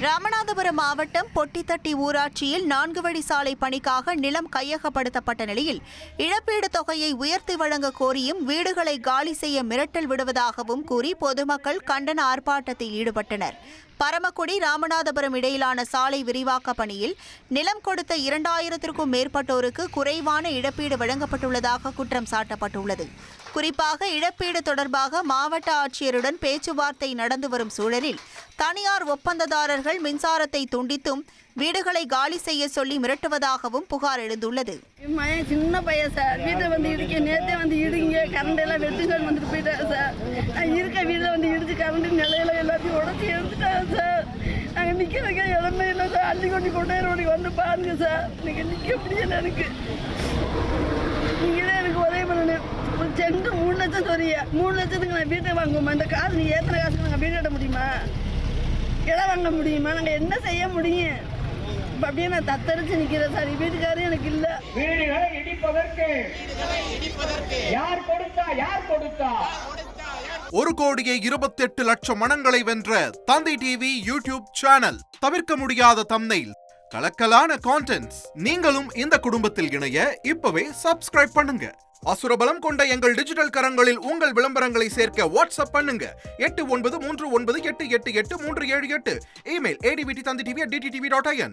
ராமநாதபுரம் மாவட்டம் பொட்டித்தட்டி ஊராட்சியில் 4 வழி சாலை பணிக்காக நிலம் கையகப்படுத்தப்பட்ட நிலையில் இழப்பீடு தொகையை உயர்த்தி வழங்க கோரியும் வீடுகளை காலி செய்ய மிரட்டல் விடுவதாகவும் கூறி பொதுமக்கள் கண்டன ஆர்ப்பாட்டத்தில் ஈடுபட்டனர். பரமக்குடி ராமநாதபுரம் இடையிலான சாலை விரிவாக்க பணியில் நிலம் கொடுத்த 2000க்கும் மேற்பட்டோருக்கு குறைவான இழப்பீடு வழங்கப்பட்டுள்ளதாக குற்றம் சாட்டப்பட்டுள்ளது. குறிப்பாக இழப்பீடு தொடர்பாக மாவட்ட ஆட்சியருடன் பேச்சுவார்த்தை நடந்து வரும் சூழலில் தனியார் ஒப்பந்ததாரர்கள் மின்சாரத்தை துண்டித்தும் வீடுகளை காலி செய்ய சொல்லி மிரட்டுவதாகவும் புகார் எழுந்துள்ளது. சின்ன பையன் சார், வீட்டை வந்து இடிக்க நேரத்தே வந்து இடிங்க, கரண்ட் எல்லாம் வெட்டுங்கள் வந்துட்டு போயிட்டாங்க சார். இருக்க வீட்டில் வந்து இடிச்சு கரண்ட் நிலையில எல்லாத்தையும் உடச்சி எடுத்துட்டாங்க சார். நாங்கள் நிற்கிறதுக்கே இடமே இல்லை சார். அள்ளி கொண்டு வந்து பாருங்க சார். நீங்கள் நிற்க முடியல எனக்கு. நீங்களே எனக்கு உதவி பண்ணணும். ஒரு செண்டு 3 லட்சம் சொல்றீங்க. 3 லட்சத்துக்கு நான் வீட்டை வாங்குவோமா? இந்த காசு நீ ஏற்றின காசுக்கு நாங்கள் வீடு கட்ட முடியுமா? இடம் வாங்க முடியுமா? நாங்கள் என்ன செய்ய முடியும்? அப்படியே நான் தத்தரிச்சு நிக்கிறேன் சார். வீட்டுக்காரும் எனக்கு இல்ல. வீடுகளை இடிப்பதற்கு யார் கொடுத்தா 1,28,00,000 மனங்களை வென்ற தந்தி டிவி யூடியூப் சேனல். தவிர்க்க முடியாத தம்ப்நெயில், கலக்கலான கான்டென்ட்ஸ். நீங்களும் இந்த குடும்பத்தில் இணைய இப்பவே சப்ஸ்கிரைப் பண்ணுங்க. அசுரபலம் கொண்ட எங்கள் டிஜிட்டல் கரங்களில் உங்கள் விளம்பரங்களை சேர்க்க வாட்ஸ்அப் பண்ணுங்க. 8939888378. Email advtthanditv@dttv.in.